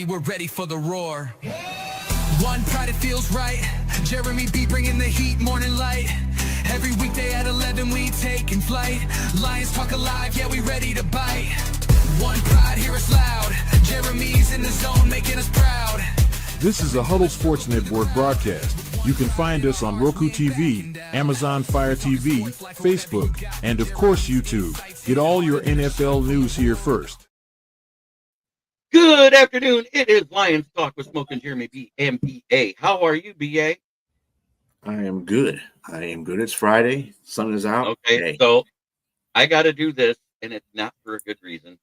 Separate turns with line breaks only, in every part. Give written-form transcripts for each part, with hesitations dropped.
we're ready for the roar. One pride, it feels right. Jeremy B bringing the heat, morning light. Every weekday at 11 we taking flight. Lions Talk alive, yeah, we ready to bite. One pride, hear us loud. Jeremy's in the zone, making us proud.
This is a Huddle Sports Network broadcast. You can find us on Roku TV, Amazon Fire TV, Facebook, and of course YouTube. Get all your NFL news here first.
Good afternoon. It is Lions Talk with Smoke and Jeremy B and BA. How are you, BA?
I am good. It's Friday. Sun is out.
Okay,
Hey.
So I got to do this, and it's not for a good reason.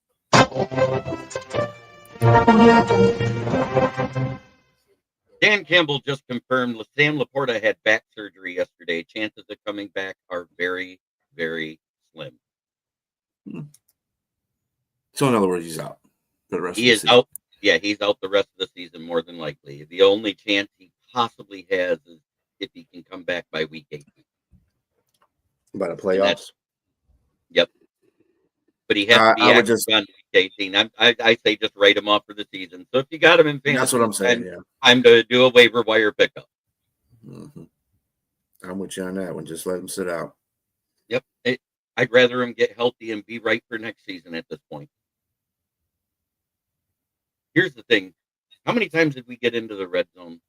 Dan Campbell just confirmed Sam Laporta had back surgery yesterday. Chances of coming back are very, very slim.
So in other words, he's out for the rest of the season.
Out. Yeah, he's out the rest of the season more than likely. The only chance he possibly has is if he can come back by week 18.
By the playoffs?
Yep. But he has to be active on week 18. I say just write him off for the season. So if you got him in fantasy,
that's what I'm saying. Yeah.
I'm going to do a waiver wire pickup.
Mm-hmm. I'm with you on that one. Just let him sit out.
Yep. I'd rather him get healthy and be right for next season at this point. Here's the thing. How many times did we get into the red zone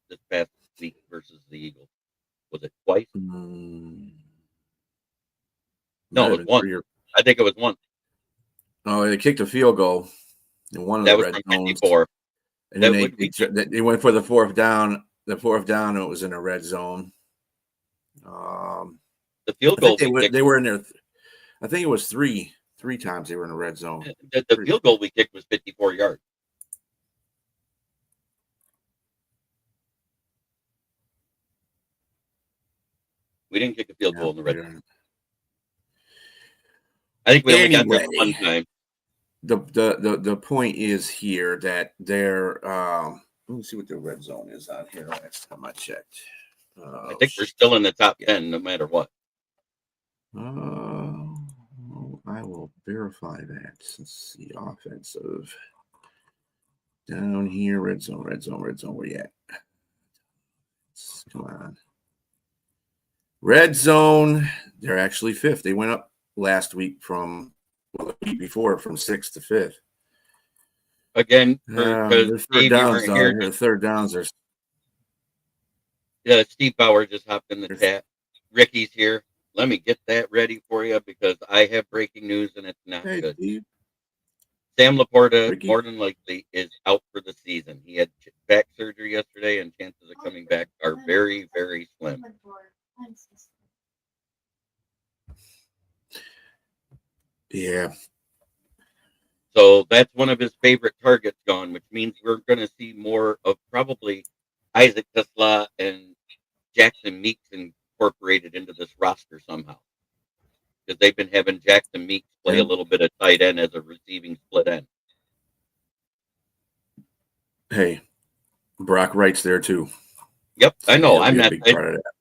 this past week versus the Eagles? Was it twice?
No,
it was once. I think it was once.
Oh, they kicked a field goal in one of the red zones. 54. And then they went for the fourth down. The fourth down, it was in a red zone.
The field goal.
They were in there. I think it was three times they were in a red zone.
The field goal we kicked was 54 yards. We didn't kick a field goal in the red zone. I think we only got there one time.
The point is here that they're let me see what the red zone is out here last time I checked.
I think we're still in the top 10 no matter what.
I will verify that. Let's see, offensive. Down here, red zone. Where you at? Come on. Red zone, they're actually fifth. They went up last week the week before from 6th to 5th.
Again,
the third downs are.
Yeah, Steve Bauer just hopped in the chat. Ricky's here. Let me get that ready for you because I have breaking news and it's not good. Steve. Sam Laporta, more than likely, is out for the season. He had back surgery yesterday, and chances of coming back are very, very slim.
Yeah.
So that's one of his favorite targets gone, which means we're going to see more of probably Isaac Tesla and Jackson Meeks incorporated into this roster somehow. Because they've been having Jackson Meeks play a little bit of tight end as a receiving split end.
Hey, Brock Wright's there too.
Yep, I know. I'm not.
Part of that.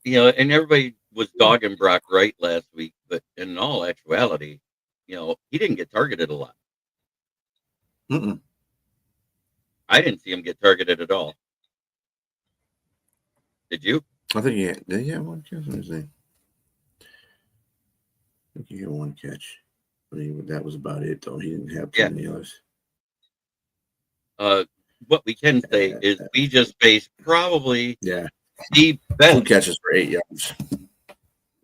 You know, and everybody was dogging Brock Wright last week, but in all actuality, you know, he didn't get targeted a lot. I didn't see him get targeted at all. Did you?
I think he had one catch. Let me see. I think he had one catch. But that was about it, though. He didn't have too many others.
What we can say is we just faced probably the best.
2 catches for 8 yards.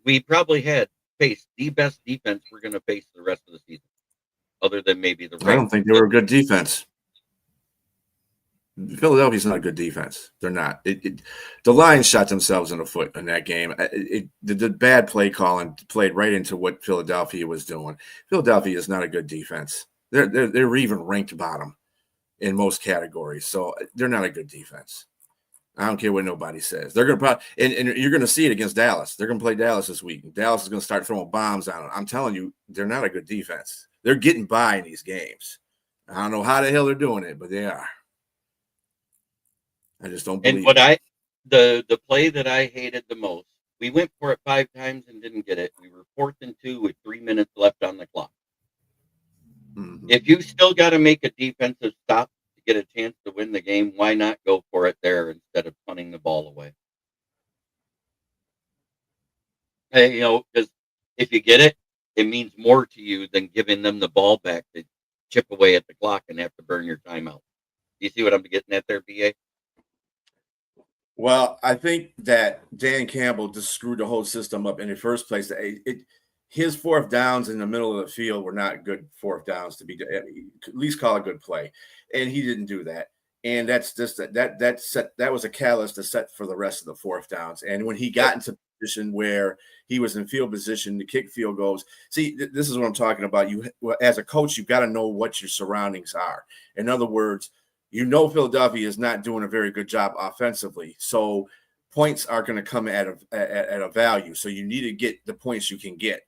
We probably faced the best defense we're going to face the rest of the season, other than maybe the Rams.
I don't think they were a good defense. Philadelphia's not a good defense. They're not. The Lions shot themselves in the foot in that game. The bad play calling played right into what Philadelphia was doing. Philadelphia is not a good defense. They're even ranked bottom in most categories, so they're not a good defense. I don't care what nobody says. They're going to probably and you're going to see it against Dallas. They're going to play Dallas this week. Dallas is going to start throwing bombs on them. I'm telling you, they're not a good defense. They're getting by in these games. I don't know how the hell they're doing it, but they are. I just don't believe
it. The play that I hated the most, we went for it 5 times and didn't get it. We were 4th and 2 with 3 minutes left on the clock.
Mm-hmm.
If you still got to make a defensive stop to get a chance to win the game, why not go for it there instead of punting the ball away? Hey, because if you get it, it means more to you than giving them the ball back to chip away at the clock and have to burn your timeout. You see what I'm getting at there, BA?
Well, I think that Dan Campbell just screwed the whole system up in the first place. His fourth downs in the middle of the field were not good fourth downs to be at least call a good play, and he didn't do that. And that's just that was a catalyst to set for the rest of the fourth downs. And when he got into position where he was in field position to kick field goals, see, this is what I'm talking about. You, as a coach, you've got to know what your surroundings are. In other words, Philadelphia is not doing a very good job offensively, so points are going to come at a value. So you need to get the points you can get,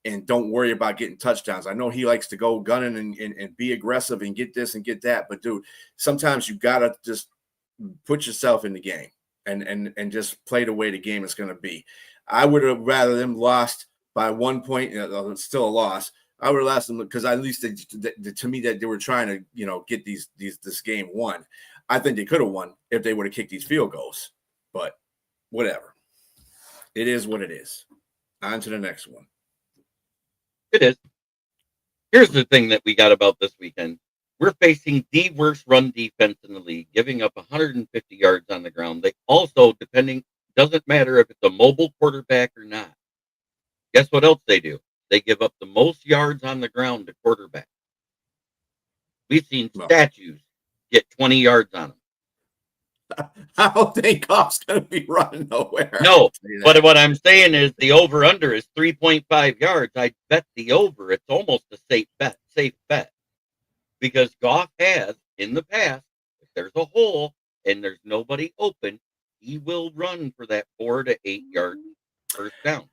and don't worry about getting touchdowns. I know he likes to go gunning and be aggressive and get this and get that, but dude, sometimes you got to just put yourself in the game and just play the way the game is going to be. I would have rather them lost by 1 point. It's still a loss. I would have lost them because at least to me that they were trying to get this game won. I think they could have won if they would have kicked these field goals, but whatever. It is what it is. On to the next one.
It is. Here's the thing that we got about this weekend. We're facing the worst run defense in the league, giving up 150 yards on the ground. They also, doesn't matter if it's a mobile quarterback or not. Guess what else they do? They give up the most yards on the ground to quarterback. We've seen statues get 20 yards on them.
I don't think Goff's going to be running nowhere.
No, but what I'm saying is the over-under is 3.5 yards. I bet the over. It's almost a safe bet. Because Goff has, in the past, if there's a hole and there's nobody open, he will run for that 4 to 8 yard first down.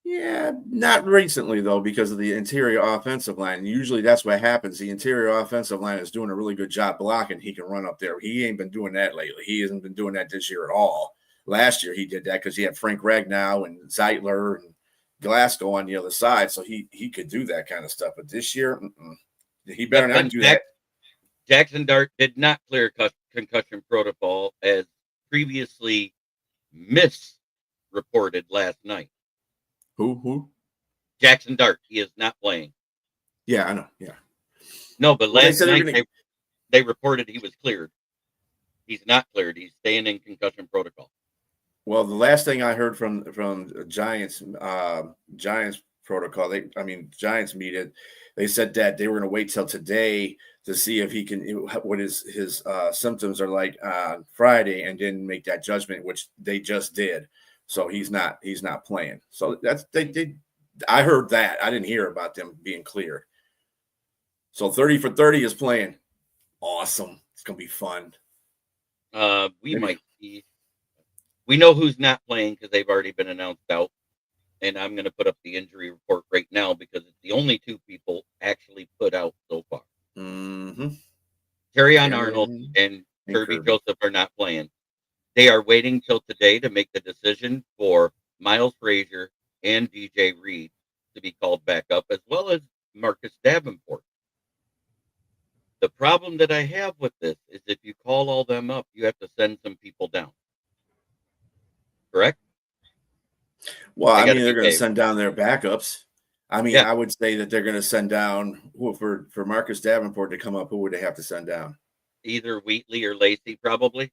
Yeah, not recently, though, because of the interior offensive line. Usually that's what happens. The interior offensive line is doing a really good job blocking. He can run up there. He ain't been doing that lately. He hasn't been doing that this year at all. Last year he did that because he had Frank Ragnow and Zeitler and Glasgow on the other side, so he could do that kind of stuff. But this year, he better not do that.
Jackson Dart did not clear concussion protocol as previously misreported last night.
Who?
Jackson Dart. He is not playing.
Yeah, I know. Yeah.
No, but last night they reported he was cleared. He's not cleared. He's staying in concussion protocol.
Well, the last thing I heard from Giants protocol, Giants meeting, they said that they were going to wait till today to see if he can, what his symptoms are like on Friday, and then make that judgment, which they just did. So he's not playing. So that's I heard that. I didn't hear about them being cleared. So 30 for 30 is playing. Awesome. It's gonna be fun.
We know who's not playing because they've already been announced out. And I'm going to put up the injury report right now because it's the only two people actually put out so far.
Mm-hmm.
Terrion Arnold and Kirby Joseph are not playing. They are waiting till today to make the decision for Miles Frazier and DJ Reed to be called back up, as well as Marcus Davenport. The problem that I have with this is if you call all them up, you have to send some people down. Correct?
Well, they're going to send down their backups. I would say that they're going to send down for Marcus Davenport to come up. Who would they have to send down?
Either Wheatley or Lacey, probably.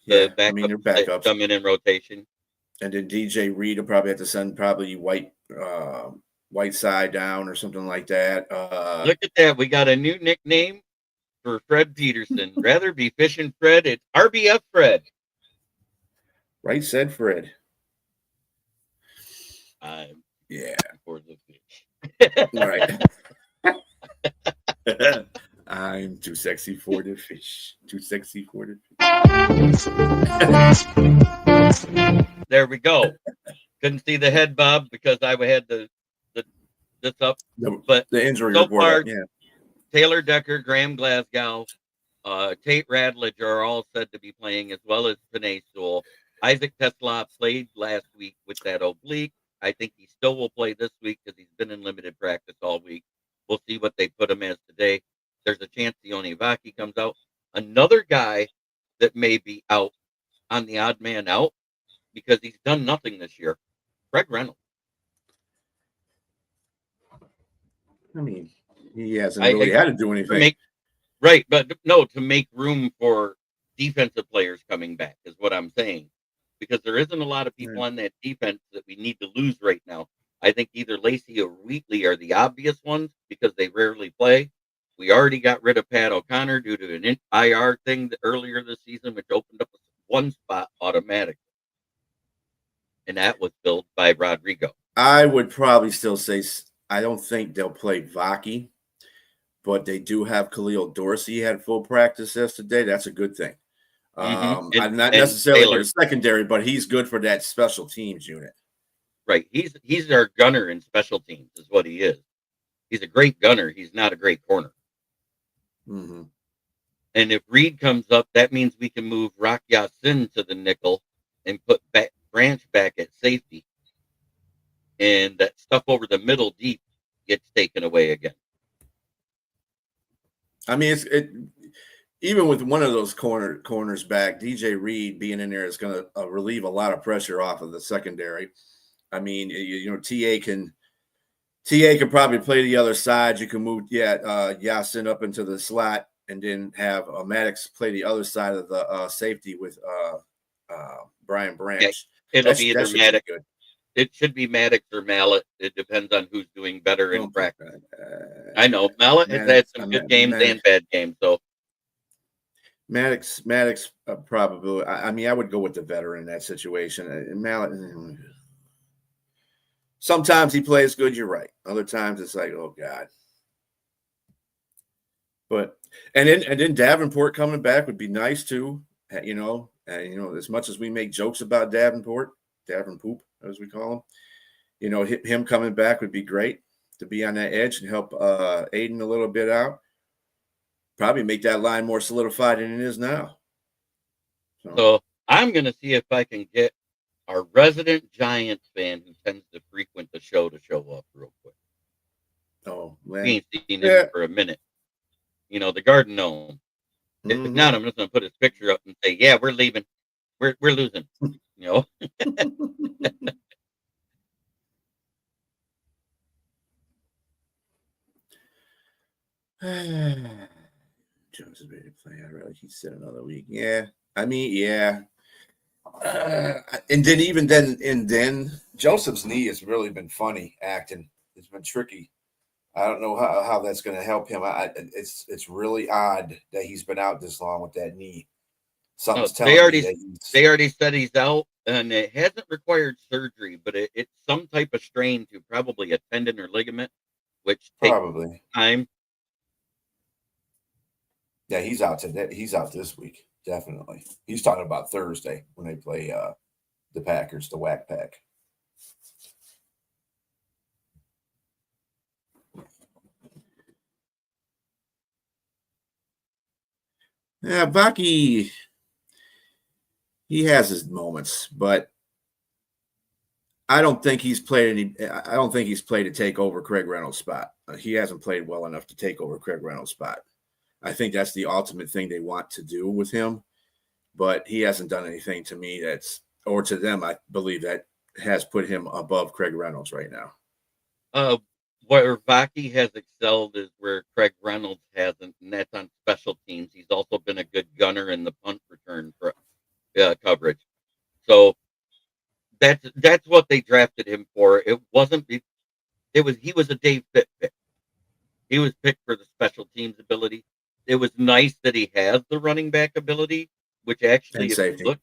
They're backups
come in rotation.
And then DJ Reed will probably have to send Whiteside down or something like that.
Look at that. We got a new nickname for Fred Peterson. Rather be fishing Fred. It's RBF Fred.
Right said Fred.
For the fish.
Right. I'm too sexy for the fish. Too sexy for the
fish. There we go. Couldn't see the head bob because I had this up. But
the injury
so
report.
Far, Taylor Decker, Graham Glasgow, Tate Radledge are all said to be playing, as well as Panay Sewell. Isaac Tesla played last week with that oblique. I think he still will play this week because he's been in limited practice all week. We'll see what they put him as today. There's a chance Sione Vaki comes out. Another guy that may be out on the odd man out because he's done nothing this year, Craig Reynolds.
I mean, he hasn't really had to do anything.
Right, but no, to make room for defensive players coming back is what I'm saying. Because there isn't a lot of people on that defense that we need to lose right now. I think either Lacey or Wheatley are the obvious ones because they rarely play. We already got rid of Pat O'Connor due to an IR thing earlier this season, which opened up one spot automatically. And that was filled by Rodrigo.
I would probably still say I don't think they'll play Vaki, but they do have Khalil Dorsey. He had full practice yesterday. That's a good thing. I'm not necessarily for the secondary, but he's good for that special teams unit.
Right. He's our gunner in special teams is what he is. He's a great gunner. He's not a great corner.
Mm-hmm.
And if Reed comes up, that means we can move Rock Yassin to the nickel and put Branch back at safety. And that stuff over the middle deep gets taken away again.
I mean, even with one of those corners back, DJ Reed being in there is going to relieve a lot of pressure off of the secondary. I mean, TA can probably play the other side. You can move Yasin up into the slot and then have Maddox play the other side of the safety with Brian Branch.
Yeah, it'll be either Maddox. It should be Maddox or Mallet. It depends on who's doing better in practice. I know Mallet has had some good games and bad games, so
Maddox probably. I mean, I would go with the veteran in that situation. Mallet. Sometimes he plays good. You're right. Other times it's like, oh God. But and then Davenport coming back would be nice too. As much as we make jokes about Davenport as we call him, him coming back would be great to be on that edge and help Aiden a little bit out. Probably make that line more solidified than it is now.
So I'm going to see if I can get our resident Giants fan who tends to frequent the show to show up real quick.
Oh, man.
We ain't seen him for a minute. The Garden Gnome. If not, I'm just going to put his picture up and say, yeah, we're leaving. We're losing. Jones
is ready to play. I'd rather he said another week. Yeah. I mean, yeah. And then Joseph's knee has really been funny acting. It's been tricky. I don't know how that's going to help him. It's really odd that he's been out this long with that knee. Something's telling me
they already said he's out, and it hasn't required surgery, but it's some type of strain to probably a tendon or ligament, which takes time.
Yeah, he's out today. He's out this week, definitely. He's talking about Thursday when they play the Packers, the Whack Pack. Yeah, Vaki, he has his moments, but I don't think he's played to take over Craig Reynolds' spot. He hasn't played well enough to take over Craig Reynolds' spot. I think that's the ultimate thing they want to do with him, but he hasn't done anything to me to them, I believe, that has put him above Craig Reynolds right now.
Where Vaki has excelled is where Craig Reynolds hasn't, and that's on special teams. He's also been a good gunner in the punt return for coverage. So that's what they drafted him for. He was a Dave Pitt pick. He was picked for the special teams ability. It was nice that he has the running back ability, which actually, if you look,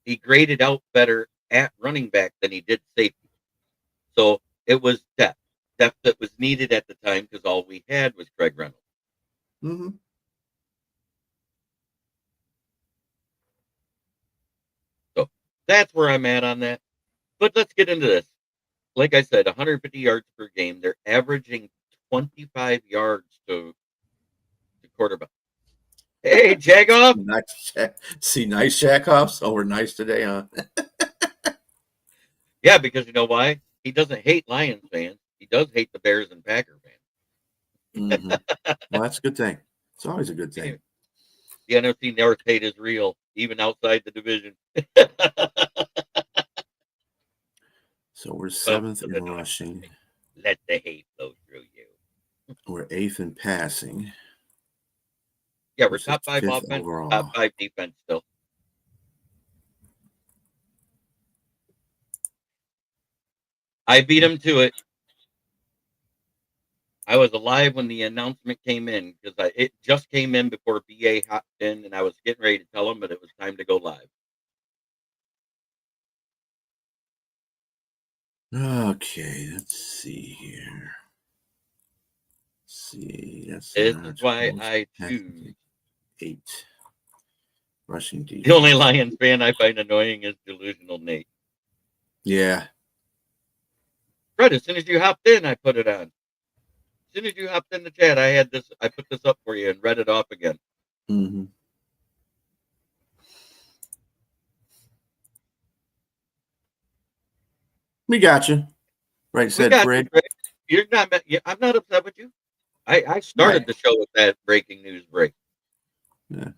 he graded out better at running back than he did safety. So it was depth that was needed at the time because all we had was Craig Reynolds.
Mm-hmm.
So that's where I'm at on that. But let's get into this. Like I said, 150 yards per game. They're averaging 25 yards to quarterback. Hey, Jagoff.
Nice Jackoffs. Oh, we're nice today, huh?
Yeah, because you know why? He doesn't hate Lions fans. He does hate the Bears and Packer fans.
Mhm. Well, that's a good thing. It's always a good thing.
The NFC North hate is real, even outside the division.
So we're
Welcome
7th
to
in
the North.
rushing.
Let the hate flow through you.
We're 8th in passing.
Yeah, we're
Versus
top 5
5th
offense,
overall.
top 5 defense still. I beat him to it. I was alive when the announcement came in because it just came in before BA hopped in, and I was getting ready to tell him, but it was time to go live.
Okay, let's see here. Let's see, that's
This
not
is why
most
I
passing.
choose.
8 rushing defense.
The only Lions fan I find annoying is Delusional Nate.
Yeah.
Fred, as soon as you hopped in, I put it on. As soon as you hopped in the chat, I put this up for you and read it off again.
Mm-hmm. We got you. Right, said Fred.
You're not. I'm not upset with you. I started the show with that breaking news break.
Yeah,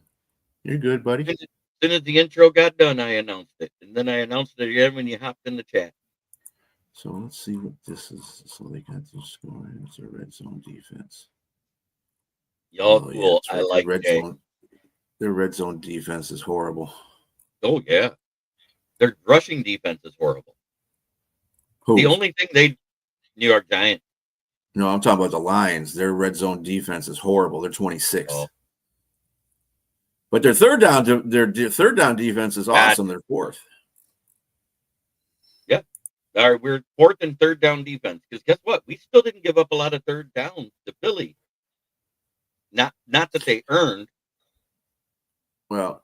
you're good, buddy.
As soon as the intro got done, I announced it, and then I announced it again when you hopped in the chat.
So let's see what this is. So they got the scoring. It's a red zone defense.
Y'all cool.
Yeah, right.
I like Jay.
Their red zone defense is horrible.
Oh yeah, their rushing defense is horrible.
Who?
The only thing New York Giants.
No, I'm talking about the Lions. Their red zone defense is horrible. They're 26th. Oh. But their third down defense is awesome. They're 4th.
Yeah. We're 4th and 3rd down defense. Because guess what? We still didn't give up a lot of 3rd downs to Philly. Not that they earned.
Well,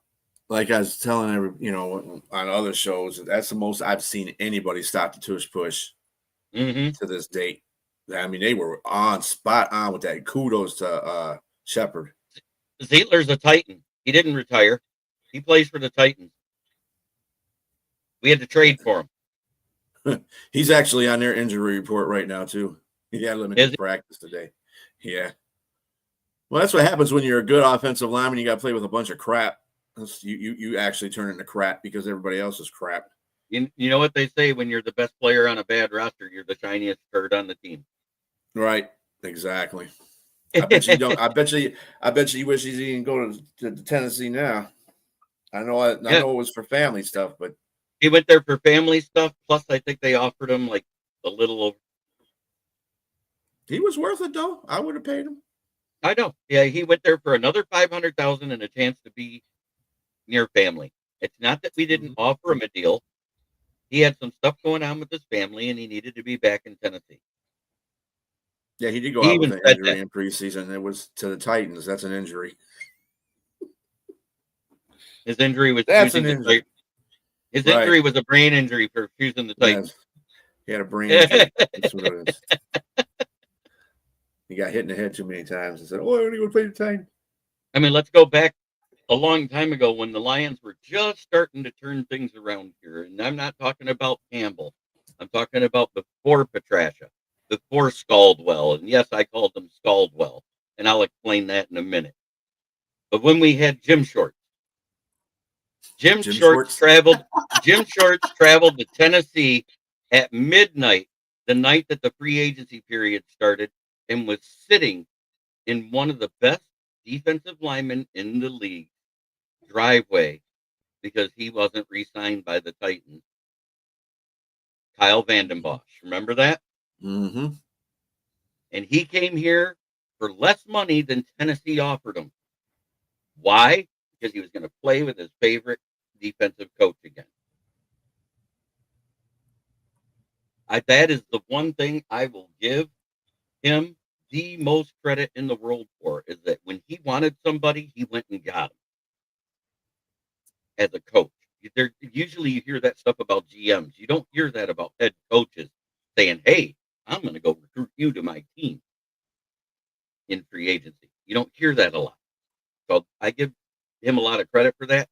like I was telling on other shows, that's the most I've seen anybody stop the tush push to this date. I mean, they were spot on with that. Kudos to Shepard.
Zietler's a Titan. He didn't retire. He plays for the Titans. We had to trade for
him. He's actually on their injury report right now, too. He had limited practice today. Yeah. Well, that's what happens when you're a good offensive lineman. You got to play with a bunch of crap. You actually turn into crap because everybody else is crap.
You know what they say, when you're the best player on a bad roster, you're the shiniest turd on the team.
Right. Exactly. I bet you don't. I bet you wish he didn't go to Tennessee now. I know it was for family stuff, but
he went there for family stuff. Plus, I think they offered him like a little over.
He was worth it, though. I would have paid him.
I know. Yeah, he went there for another $500,000 and a chance to be near family. It's not that we didn't offer him a deal. He had some stuff going on with his family, and he needed to be back in Tennessee.
Yeah, he did go out with an injury in preseason. It was to the Titans. That's an injury.
His injury was His injury was a brain injury for choosing the Titans.
Yes. He had a brain injury. That's what it is. He got hit in the head too many times and said, "Oh, I want to go play the Titans."
I mean, let's go back a long time ago when the Lions were just starting to turn things around here. And I'm not talking about Campbell. I'm talking about before Petrasha, before Scaldwell. And yes, I called them Scaldwell. And I'll explain that in a minute. But when we had Jim Shorts, Jim Shorts traveled to Tennessee at midnight, the night that the free agency period started, and was sitting in one of the best defensive linemen in the league driveway because he wasn't re-signed by the Titans. Kyle Vanden Bosch, remember that?
Mm-hmm.
And he came here for less money than Tennessee offered him. Why? Because he was going to play with his favorite defensive coach again. That is the one thing I will give him the most credit in the world for, is that when he wanted somebody, he went and got him. As a coach, usually you hear that stuff about GMs. You don't hear that about head coaches saying, "Hey, I'm going to go recruit you to my team in free agency." You don't hear that a lot. So I give him a lot of credit for that.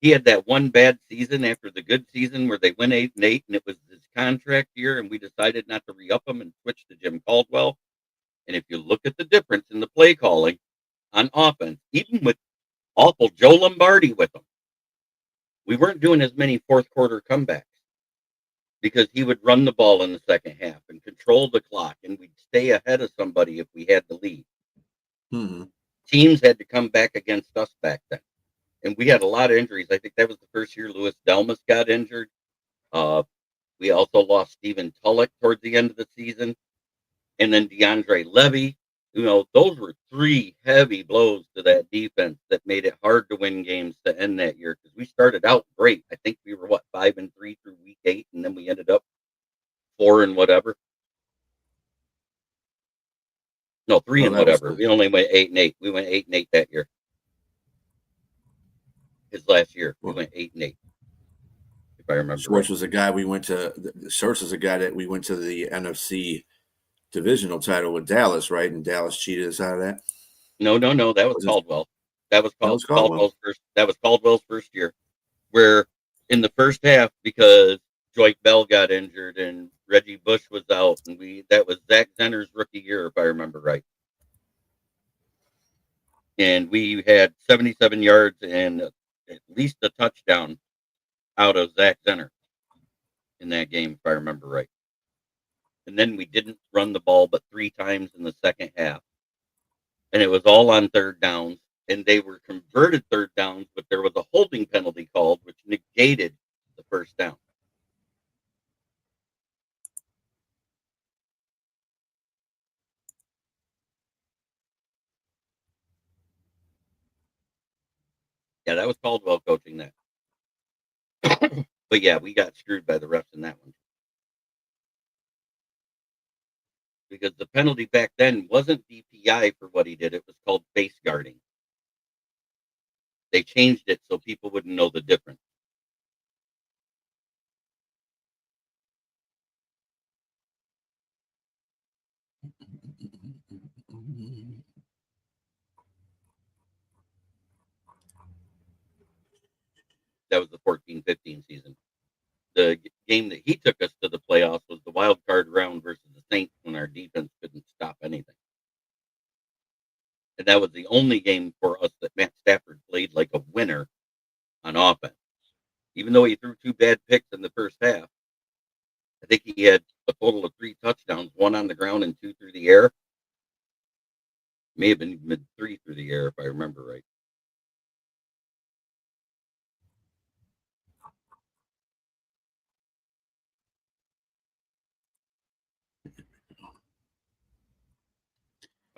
He had that one bad season after the good season where they went 8-8, and it was his contract year, and we decided not to re-up him and switch to Jim Caldwell. And if you look at the difference in the play calling on offense, even with awful Joe Lombardi with them, we weren't doing as many fourth quarter comebacks because he would run the ball in the second half and control the clock, and we'd stay ahead of somebody if we had the lead.
Mm-hmm.
Teams had to come back against us back then. And we had a lot of injuries. I think that was the first year Louis Delmas got injured. We also lost Stephen Tulloch towards the end of the season. And then DeAndre Levy. Those were three heavy blows to that defense that made it hard to win games to end that year, because we started out great. I think we were 5-3 through week 8, and then we ended up 4 and whatever. No, 3 and whatever. We only went 8-8. We went 8-8 that year. His last year, we went 8-8. If I remember
Schwartz
right.
was a guy we went to. Schwartz was a guy that we went to the NFC divisional title with Dallas, right? And Dallas cheated us out of that.
No. That was Caldwell. That was
Caldwell.
Caldwell's first. That was Caldwell's first year, where in the first half, because Joyke Bell got injured and Reggie Bush was out, and that was Zach Zenner's rookie year, if I remember right. And we had 77 yards and at least a touchdown out of Zach Zenner in that game, if I remember right. And then we didn't run the ball but 3 times in the second half. And it was all on third downs. And they were converted third downs, but there was a holding penalty called, which negated the first down. Yeah, that was Caldwell coaching that. But yeah, we got screwed by the refs in that one. Because the penalty back then wasn't DPI for what he did. It was called face guarding. They changed it so people wouldn't know the difference. That was the 14-15 season. The game that he took us to the playoffs was the wild card round versus the Saints, when our defense couldn't stop anything. And that was the only game for us that Matt Stafford played like a winner on offense. Even though he threw 2 bad picks in the first half, I think he had a total of 3 touchdowns, 1 on the ground and 2 through the air. May have been even 3 through the air, if I remember right.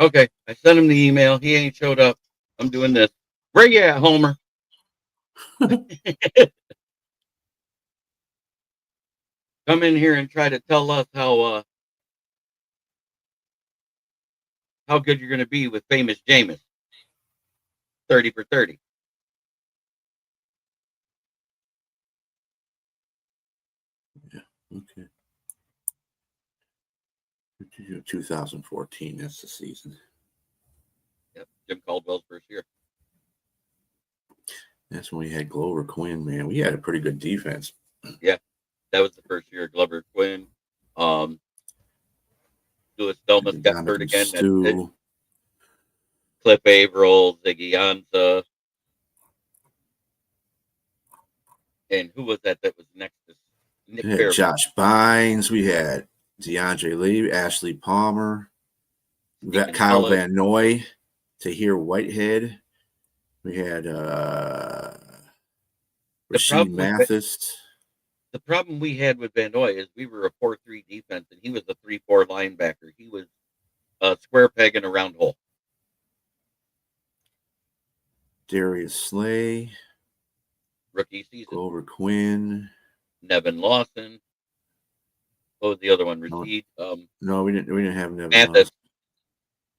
Okay, I sent him the email. He ain't showed up. I'm doing this. Where you at, Homer? Come in here and try to tell us how good you're going to be with famous Jameis. 30 for 30.
Yeah, okay. 2014, that's the season.
Yep, Jim Caldwell's first year.
That's when we had Glover Quinn, man. We had a pretty good defense.
Yeah, that was the first year of Glover Quinn. Louis Delmas got hurt again. Cliff Averill, Ziggy Ansah. And who was that was next? Nick Fairbairn.
Josh Bynes. We had DeAndre Lee, Ashley Palmer, Kyle Van Noy, Tahir Whitehead. We had Rasheed Mathis.
The problem we had with Van Noy is we were a 4-3 defense, and he was a 3-4 linebacker. He was a square peg in a round hole.
Darius Slay.
Rookie season.
Glover Quinn.
Nevin Lawson. What was the other one? Rashid.
No, we didn't have Nevin
Mathis.
Lawson.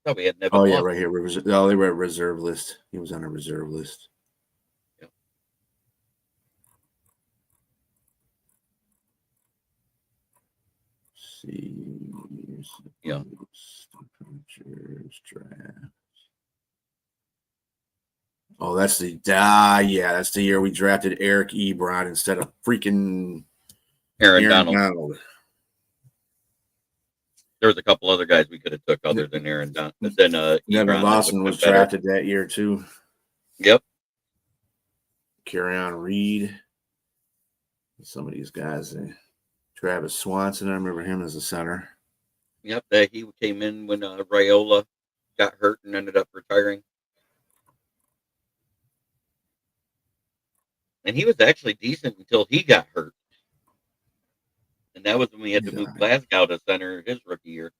No, we had Nevin
Lawson.
Lawson.
Right here. They were a reserve list. He was on a reserve list.
Yep.
See.
Yeah.
Draft. Oh, that's that's the year we drafted Eric Ebron instead of freaking
Aaron Donald. There was a couple other guys we could have took other than Aaron Don.
Nevin Lawson was drafted that year too.
Yep.
Carry-on Reed. Some of these guys. Travis Swanson, I remember him as a center.
Yep. He came in when Raiola got hurt and ended up retiring. And he was actually decent until he got hurt. And that was when we had to move Glasgow to center his rookie year.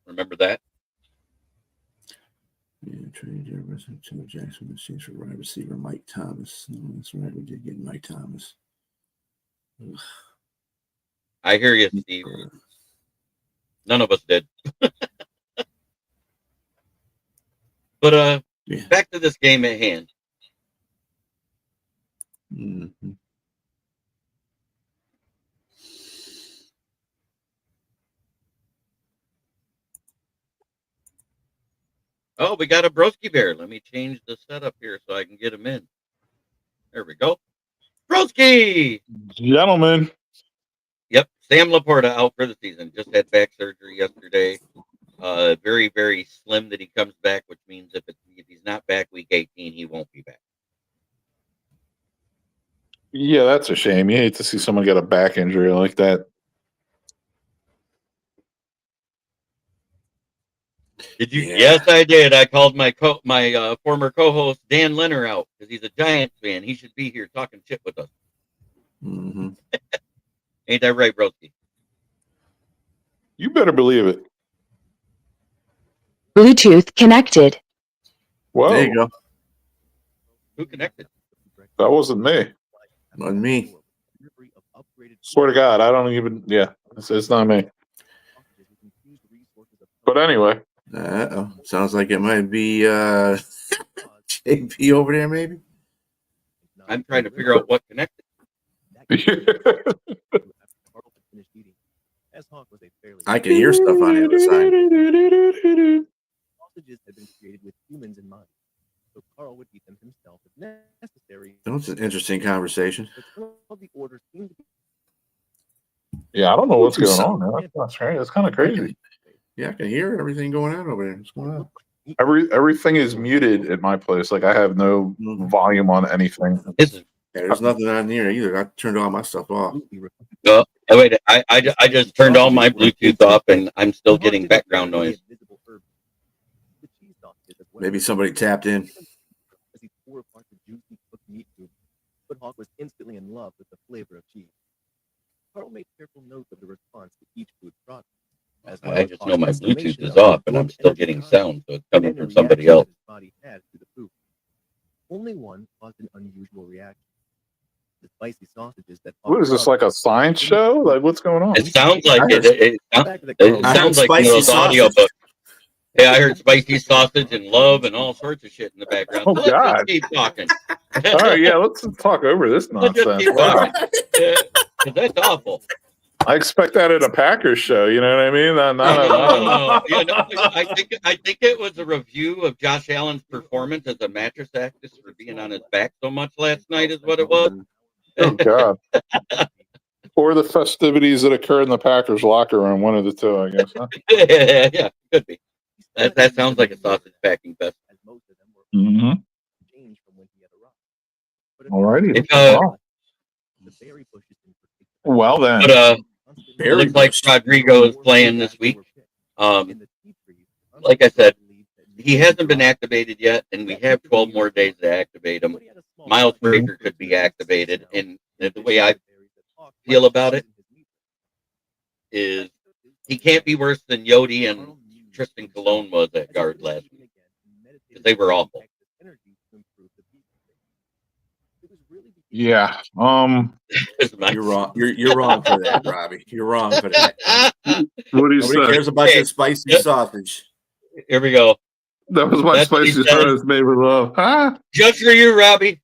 Remember that?
Yeah, Trey Jefferson, Tim Jackson, the Chiefs for wide receiver Mike Thomas. No, that's right, we did get Mike Thomas. Ugh.
I hear you, Steve. None of us did. But
yeah.
Back to this game at hand.
Mm-hmm.
Oh, we got a Broski Bear. Let me change the setup here so I can get him in. There we go. Broski!
Gentlemen.
Yep. Sam Laporta out for the season. Just had back surgery yesterday. Very, very slim that he comes back, which means if he's not back week 18, he won't be back.
Yeah, that's a shame. You hate to see someone get a back injury like that.
Did you?
Yeah.
Yes, I did. I called my former co-host Dan Leonard out because he's a Giants fan. He should be here talking shit with us.
Mm-hmm.
Ain't that right, Broski?
You better believe it.
Bluetooth connected.
Whoa,
There you go.
Who connected?
that wasn't me.
Not me.
Swear to God, I don't even. Yeah, it's not me. But anyway,
Sounds like it might be JP over there, maybe.
I'm trying to figure out what connected.
I can hear stuff on the other side.
Sausages had been created with humans in mind, so Carl would eat them himself if necessary.
That was an interesting conversation.
But some of the orders seemed to be
yeah, I don't know what's going on, man. That's right. That's kind of crazy.
Yeah, I can hear everything going on over there. What's going on?
Everything is muted at my place. Like I have no volume on anything.
This
Yeah, there's nothing on here either. I turned all my stuff off.
Oh, wait, I just turned all my Bluetooth off and I'm still getting background noise.
Maybe somebody tapped in.
As he tore apart the juicy cooked meat cube, Footahawk was instantly in love with the flavor of cheese. Carl made careful note of the response to each food product.
I just know my Bluetooth is off and I'm still getting sound, so it's coming from somebody else.
Only one caused an unusual reaction. The spicy sausages that.
What is this, like a science show? Like what's going on?
It sounds like it sounds like
spicy
those
sausage.
audiobooks. Yeah, I heard spicy sausage and love and all sorts of shit in the background.
Oh,
So let's
God.
just keep talking.
All right, yeah, let's talk over this
Let's just
nonsense.
keep
Wow.
talking. Yeah, 'cause that's awful.
I expect that at a Packers show. You know what I mean? Not
No. Yeah, no, I think it was a review of Josh Allen's performance as a mattress actress for being on his back so much last night is what it was.
Oh God. Or the festivities that occurred in the Packers locker room. One of the two, I guess. Huh?
Yeah, could be. That sounds like a sausage packing fest.
Mm-hmm. All righty.
If,
Well then.
But it looks like Rodrigo is playing this week. Like I said, he hasn't been activated yet, and we have 12 more days to activate him. Miles Frazier could be activated, and the way I feel about it is he can't be worse than Yodi and Tristan Colon was at guard last week, because they were awful.
Yeah.
You're wrong. You're wrong for that, Robbie. You're wrong for that.
What do you
Nobody
say?
cares about your spicy sausage.
Here we go.
That was my
That's what he
spicy
said.
sauce made with love. Huh?
Just for you, Robbie.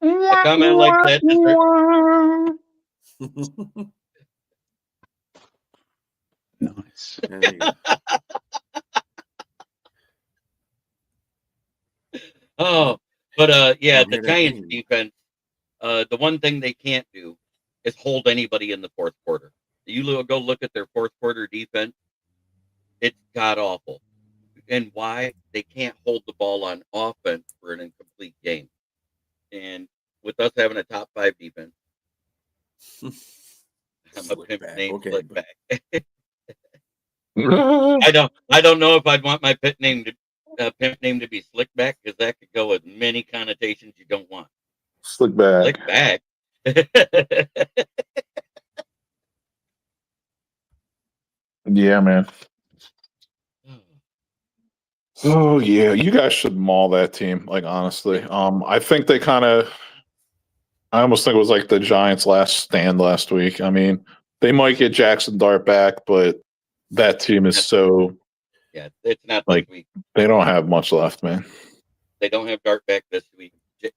A comment like that is
Nice.
There you go.
Oh, but yeah,
Don't
the
hear that
Giants
name.
defense. The one thing they can't do is hold anybody in the fourth quarter. Go look at their fourth quarter defense. It's god awful. And why? They can't hold the ball on offense for an incomplete game. And with us having a top 5 defense, I'm a
Slick
pimp
back.
named
Okay,
Slick
but-
Back. I don't know if I'd want my pimp name to be Slick Back, because that could go with many connotations you don't want.
Slick back.
Slick Back.
Yeah, man. Oh yeah, you guys should maul that team. Like honestly, I think they kind of. I almost think it was like the Giants' last stand last week. I mean, they might get Jackson Dart back, but that team is so
Yeah, it's not
like
this week.
they don't have much left, man.
They don't have Dart back this week.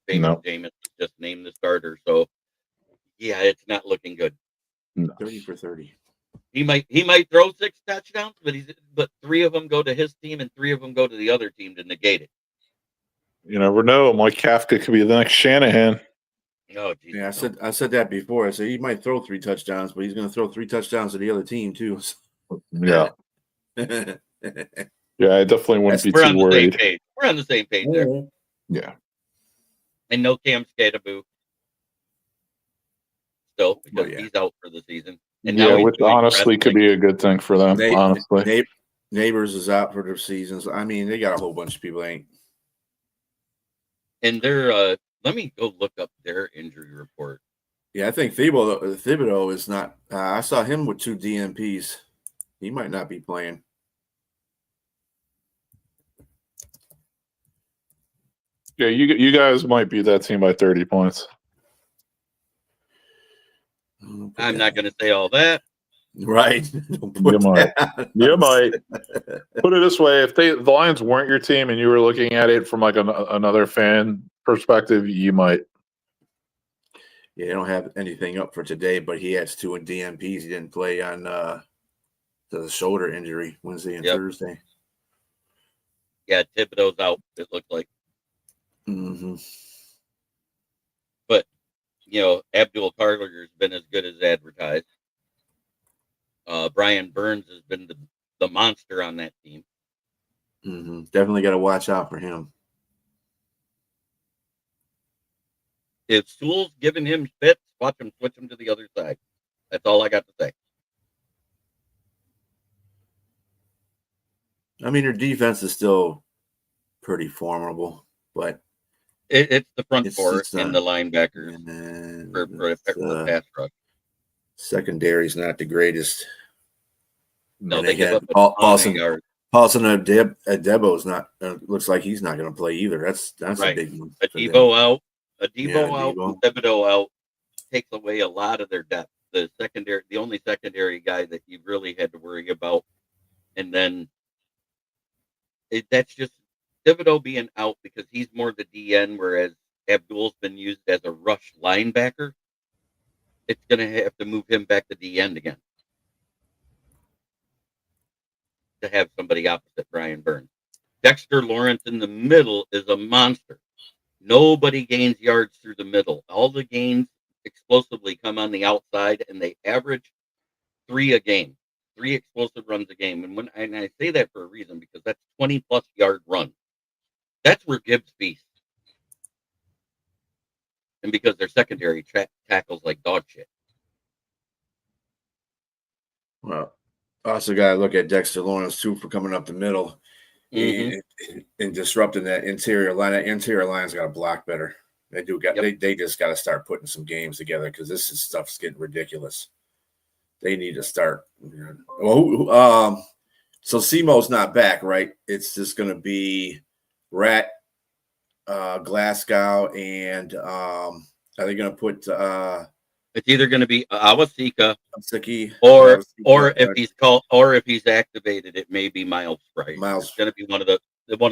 No.
Jameis just named the starter, so yeah, it's not looking good.
No.
30 for 30.
He might throw 6 touchdowns, but 3 of them go to his team and 3 of them go to the other team to negate it.
You never know. Mike Kafka could be the next Shanahan.
Oh, geez,
Yeah,
no.
I said that before. I said he might throw 3 touchdowns, but he's going to throw 3 touchdowns to the other team too.
Yeah,
Yeah.
yeah. I definitely wouldn't be
We're
too
on the
worried.
same page. We're on the same page there.
Yeah,
And no Cam Skataboo still, because
yeah.
he's out for the season. And
yeah,
now he's
which
doing
honestly could
wrestling.
be a good thing for them. Honestly,
Neighbors is out for their seasons. I mean, they got a whole bunch of people. Ain't.
And they're let me go look up their injury report.
Yeah, I think Thibodeau is not. I saw him with 2 DNPs. He might not be playing.
yeah, you guys might beat that team by 30 points.
I'm not going to say all that.
Right.
You might. You might. Put it this way: if the Lions weren't your team and you were looking at it from like another fan perspective, you might.
Yeah, they don't have anything up for today, but he has 2 in DNPs. He didn't play on the shoulder injury Wednesday and Thursday.
Yeah, Thibodeau's out, it looks like.
Mm-hmm.
But, Abdul Carter's been as good as advertised. Brian Burns has been the monster on that team.
Mm-hmm. Definitely got to watch out for him.
If Sewell's giving him fits, watch him switch him to the other side. That's all I got to say.
I mean, their defense is still pretty formidable, but
It's the front four and the linebackers for
the
pass rush.
secondary's not the greatest.
No,
And
they give up
Paulson
yards.
Adebo is not. Looks like he's not going to play either. That's
Right.
a big one.
Adebo out, out,
Adebo.
and Thibodeau out takes away a lot of their depth. The only secondary guy that you really had to worry about, and then that's just Thibodeau being out because he's more the DN, whereas Abdul's been used as a rush linebacker. It's going to have to move him back to the end again to have somebody opposite Brian Burns. Dexter Lawrence in the middle is a monster. Nobody gains yards through the middle. All the gains explosively come on the outside, and they average 3 a game, 3 explosive runs a game. And I say that for a reason, because that's 20-plus yard run. That's where Gibbs feasts. And because their secondary tackles like dog shit.
Well, also got to look at Dexter Lawrence too for coming up the middle and disrupting that interior line. That interior line's got to block better. They just got to start putting some games together, because stuff's getting ridiculous. They need to start. So Simo's not back, right? It's just going to be Rat, Glasgow, and are they going to put
it's either going to be Awasika
Siki,
or if he's activated, it may be Miles Price. It's going to be one of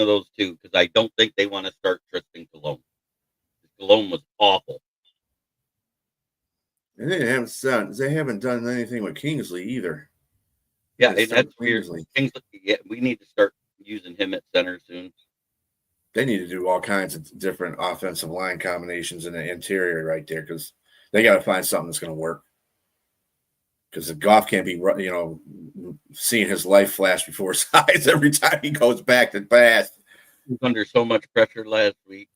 those two, because I don't think they want to start Tristan Cologne. Cologne was awful.
And they haven't done anything with Kingsley either.
Yeah, and that's weird. Kingsley, we need to start using him at center soon.
They need to do all kinds of different offensive line combinations in the interior right there because they got to find something that's going to work. Because the Goff can't be, seeing his life flash before his eyes every time he goes back to pass.
He was under so much pressure last week.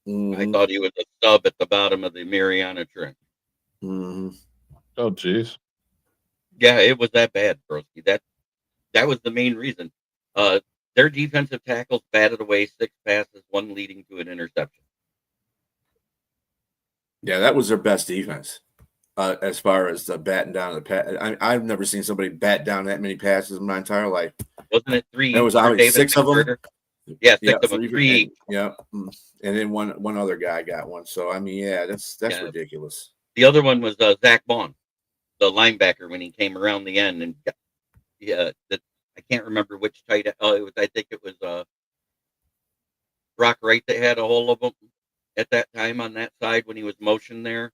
I thought he was a sub at the bottom of the Mariana Trench.
Oh, geez.
Yeah, it was that bad, Broski. That was the main reason. Their defensive tackles batted away 6 passes, 1 leading to an interception.
Yeah, that was their best defense. As far as the batting down the pass, I've never seen somebody bat down that many passes in my entire life.
Wasn't it 3?
It was
Davis
6 of them.
Yeah, 6 of them. 3.
Yeah, and then one other guy got one. So I mean, yeah, that's ridiculous.
The other one was Zach Bond, the linebacker, when he came around the end, and I can't remember which tight end. Oh, I think it was Brock Wright that had a hold of him at that time on that side when he was motioned there.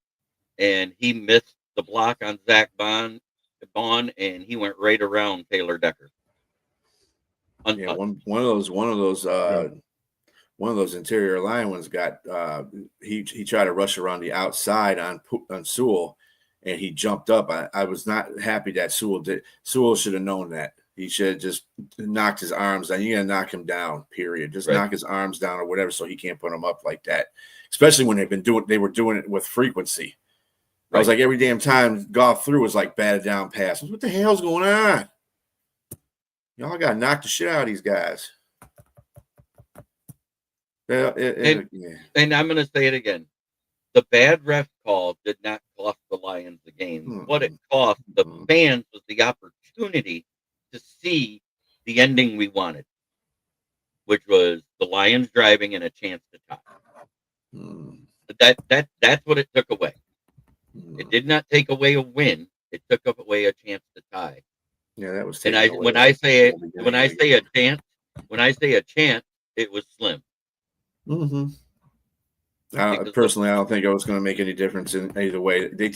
And he missed the block on Zach Bond, and he went right around Taylor Decker.
Yeah, one of those interior line ones got he tried to rush around the outside on Sewell, and he jumped up. I was not happy that Sewell did. Sewell should have known that. He should have just knocked his arms down. You got to knock him down, period. Just knock his arms down or whatever so he can't put them up like that, especially when they were doing it with frequency. I was like, every damn time Goff threw was like batted down passes. What the hell's going on? Y'all got to knock the shit out of these guys.
And I'm going to say it again. The bad ref call did not cost the Lions the game. What it cost the fans was the opportunity to see the ending we wanted, which was the Lions driving and a chance to tie. That's what it took away. It did not take away a win. It took away a chance to tie.
Yeah, that was.
And when I say a chance, it was slim.
Personally, I don't think it was going to make any difference in either way. They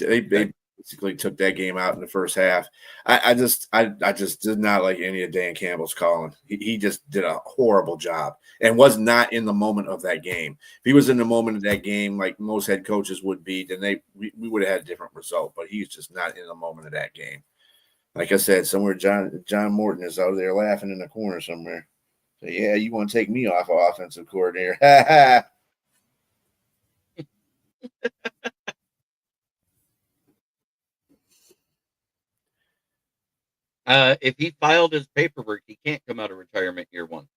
basically took that game out in the first half. I just did not like any of Dan Campbell's calling. He just did a horrible job and was not in the moment of that game. If he was in the moment of that game, like most head coaches would be, then we would have had a different result. But he's just not in the moment of that game. Like I said, somewhere John Morton is out there laughing in the corner somewhere. So, yeah, you want to take me off of offensive coordinator?
If he filed his paperwork, he can't come out of retirement year 1.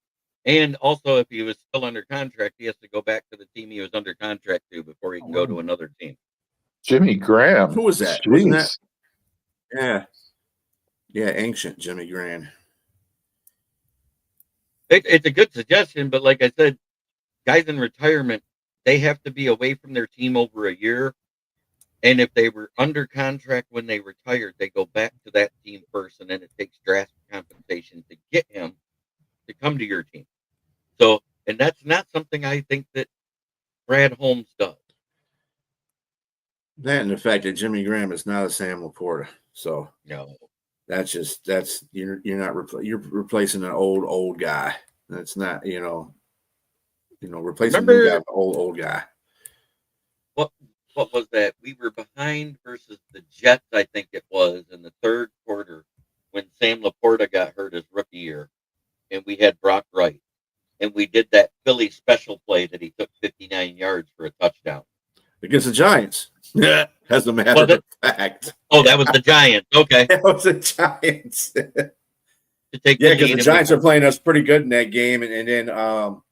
And also, if he was still under contract, he has to go back to the team he was under contract to before he can go to another team.
Jimmy Graham.
Who was that? Wasn't that? Yeah. Yeah, ancient Jimmy Graham.
It's a good suggestion, but like I said, guys in retirement, they have to be away from their team over a year. And if they were under contract when they retired, they go back to that team first, and then it takes drastic compensation to get him to come to your team. So, and that's not something I think that Brad Holmes does.
That and the fact that Jimmy Graham is not a Sam Laporta. So
no,
you're you're replacing an old guy. That's not replacing an old guy.
What was that? We were behind versus the Jets, I think it was, in the third quarter when Sam Laporta got hurt his rookie year, and we had Brock Wright, and we did that Philly special play that he took 59 yards for a touchdown
against the Giants. Yeah, as a matter of fact.
Oh, that was the Giants. Okay,
that was the Giants.
Because
the Giants are playing us pretty good in that game, and then all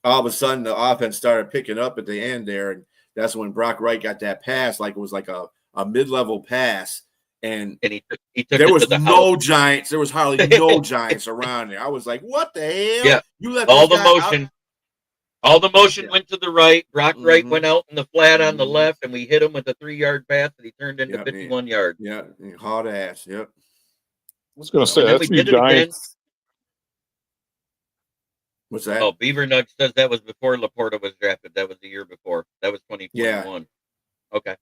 of a sudden the offense started picking up at the end there, and that's when Brock Wright got that pass, like it was like a mid-level pass, and
he took
there was no Giants. There was hardly no Giants around there. I was like, "What the hell?"
Yeah,
you let
all the motion. All the motion went to the right. Brock Wright went out in the flat on the left, and we hit him with a 3-yard pass that he turned into 51 yards.
Yeah, hard ass. Yep.
I was going to say that's the Giants.
What's that?
Oh, Beaver Nug says that was before Laporta was drafted. That was the year before. That was 2021. Yeah. Okay.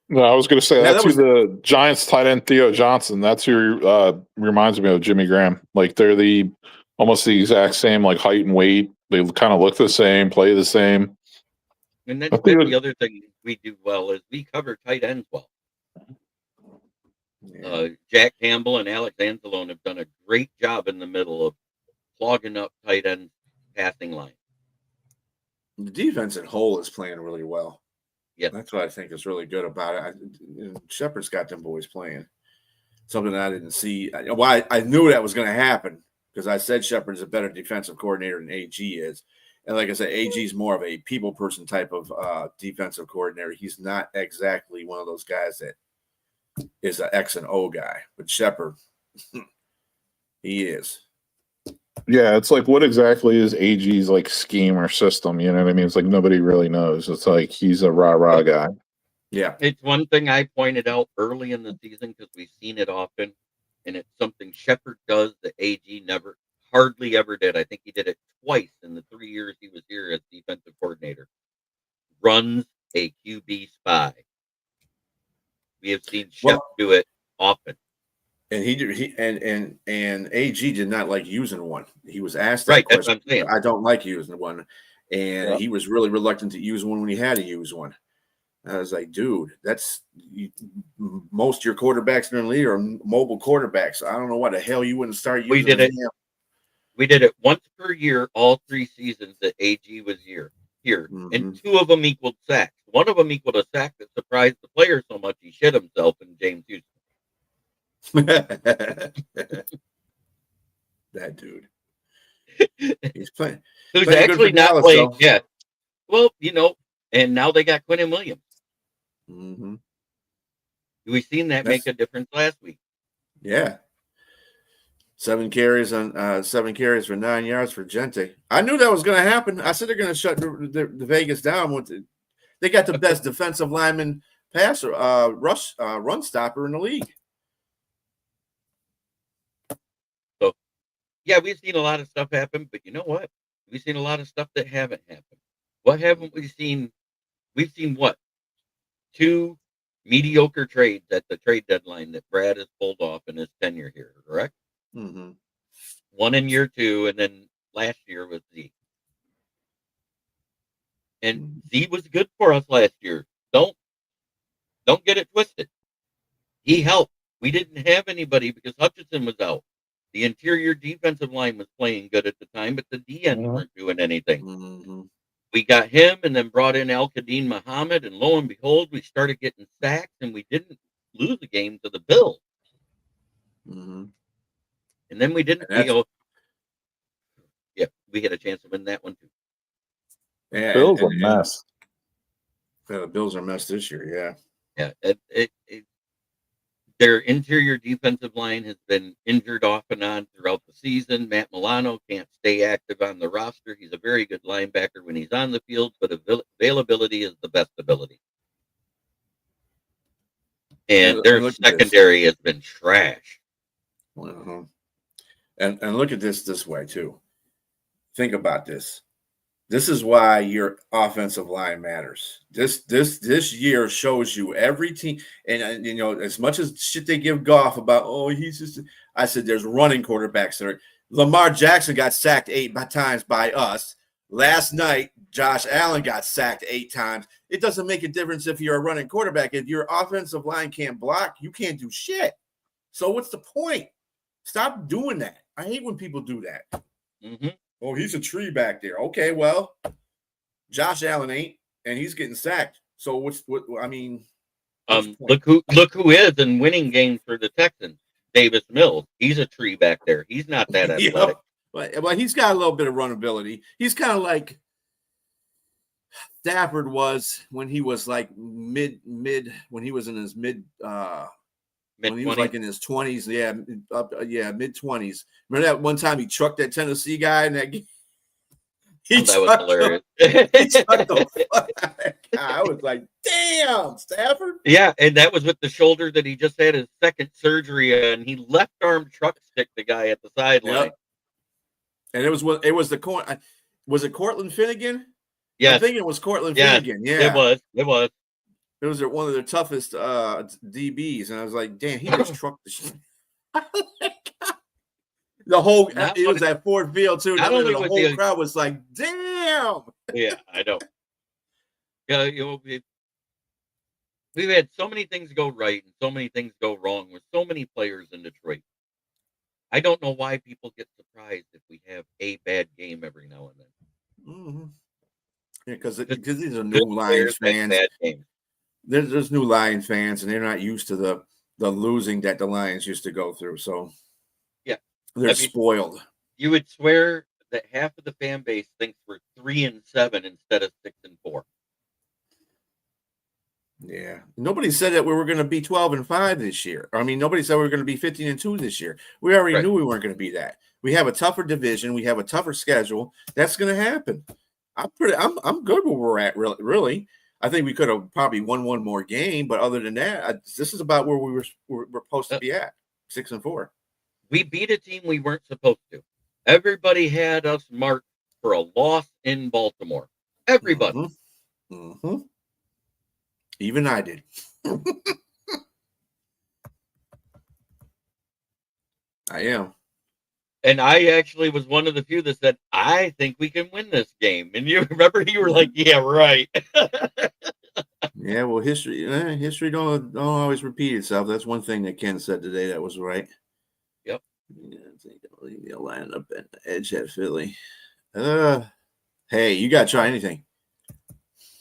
No, I was going to say that's who the Giants tight end Theo Johnson. That's who reminds me of Jimmy Graham. Like they're almost the exact same like height and weight. They kind of look the same, play the same.
And then
I think
the other thing we do well is we cover tight ends well.
Yeah.
Jack Campbell and Alex Anzalone have done a great job in the middle of clogging up tight end passing line.
The defense at whole is playing really well.
Yeah,
That's what I think is really good about it. Shepard's got them boys playing. Something I didn't see. I knew that was going to happen because I said Shepard's a better defensive coordinator than AG is. And like I said, AG is more of a people person type of defensive coordinator. He's not exactly one of those guys that is an X and O guy. But Shepard, he is.
Yeah, it's like, what exactly is AG's like scheme or system? You know what I mean? It's like nobody really knows. It's like he's a rah-rah guy.
Yeah.
it's one thing I pointed out early in the season because we've seen it often, and it's something Shepard does that AG hardly ever did. I think he did it twice in the 3 years he was here as defensive coordinator. Runs a QB spy. We have seen Shep do it often.
And and AG did not like using one. He was asked that
Right, that's
question.
what I'm saying.
I don't like using one. And he was really reluctant to use one when he had to use one. I was like, dude, most of your quarterbacks in the league are mobile quarterbacks. I don't know why the hell you wouldn't start using
We did it.
them.
We did it once per year, all 3 seasons that AG was here. And 2 of them equaled sacks. One of them equaled a sack that surprised the player so much he shit himself in James Houston.
That dude. He's playing.
Who's
Playing good
actually
for
not
Dallas,
playing.
though.
Yeah. Well, and now they got Quentin Williams.
Mm-hmm.
We've seen that make a difference last week.
Yeah. 7 carries for 9 yards for Gente. I knew that was going to happen. I said they're going to shut the Vegas down. They got the best defensive lineman passer, run stopper in the league.
So, yeah, we've seen a lot of stuff happen, but you know what? We've seen a lot of stuff that haven't happened. What haven't we seen? We've seen what? 2 mediocre trades at the trade deadline that Brad has pulled off in his tenure here, correct?
Mm-hmm.
One in year 2, and then last year was Z. And Z was good for us last year. Don't get it twisted. He helped. We didn't have anybody because Hutchinson was out. The interior defensive line was playing good at the time, but the DNs weren't doing anything.
Mm-hmm.
We got him and then brought in Al-Qadim Muhammad, and lo and behold, we started getting sacks, and we didn't lose a game to the Bills.
Mm-hmm.
And then we didn't. We had a chance to win that one too.
Yeah,
Bills are a mess.
The Bills are a mess this year.
Yeah. Their interior defensive line has been injured off and on throughout the season. Matt Milano can't stay active on the roster. He's a very good linebacker when he's on the field, but availability is the best ability. And their secondary has been trash.
Uh-huh. And look at this way too. Think about this. This is why your offensive line matters. This year shows you every team, and as much as shit they give Goff about, he's just. I said there's running quarterbacks that are. Lamar Jackson got sacked 8 times by us. Last night, Josh Allen got sacked 8 times. It doesn't make a difference if you're a running quarterback. If your offensive line can't block, you can't do shit. So what's the point? Stop doing that. I hate when people do that.
Mm-hmm.
Oh, he's a tree back there. Okay, well, Josh Allen ain't, and he's getting sacked. So what's the point?
Look who is in winning games for the Texans. Davis Mills. He's a tree back there. He's not that athletic.
Well, he's got a little bit of runability. He's kind of like Stafford was when he was like mid when he was in his mid when he was like in his 20s, mid-20s. Remember that one time he trucked that Tennessee guy in that game?
That was hilarious.
He trucked the fuck. I was like, damn, Stafford.
Yeah, and that was with the shoulder that he just had his second surgery on. He left arm truck stick the guy at the sideline.
Yep. And it was the was it Cortland Finnegan?
Yeah,
I think it was Cortland Finnegan. Yeah,
it was.
It was one of their toughest DBs, and I was like, "Damn, he just trucked the shit." The whole
Not
it was
only-
at Ford Field too.
not
The
only
whole
was the-
crowd was like, "Damn!"
Yeah, I know. Yeah, we've had so many things go right and so many things go wrong with so many players in Detroit. I don't know why people get surprised if we have a bad game every now and then.
Mm-hmm. Yeah, because these are
Good
new Lions
players make
fans.
bad games.
There's new Lions fans, and they're not used to the losing that the Lions used to go through. So
Yeah,
they're
I mean,
spoiled.
you would swear that half of the fan base thinks we're 3-7 instead of 6-4.
Yeah, nobody said that we were going to be 12-5 this year. I mean, nobody said we were going to be 15-2 this year. We already
Right.
knew we weren't going to be that. We have a tougher division. We have a tougher schedule. That's going to happen. I'm good where we're at. Really. I think we could have probably won one more game, but other than that, this is about where we're supposed to be at, 6-4.
We beat a team we weren't supposed to. Everybody had us marked for a loss in Baltimore. Everybody.
Mm-hmm. Mm-hmm. Even I did. I am.
And I actually was one of the few that said, I think we can win this game. And you remember you were like, yeah, right.
Yeah, well, history don't always repeat itself. That's one thing that Ken said today that was right.
Yep.
Yeah, I think I'll leave me a line up at the edge at Philly. Hey, you got to try anything.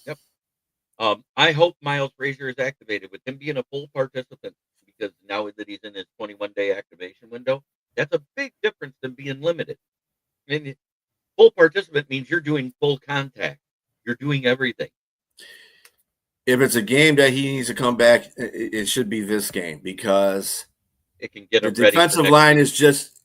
Yep. I hope Miles Frazier is activated with him being a full participant, because now that he's in his 21-day activation window, that's a big difference than being limited. I mean, full participant means you're doing full contact. You're doing everything.
If it's a game that he needs to come back, it should be this game, because
It can get
the
him ready.
defensive line is just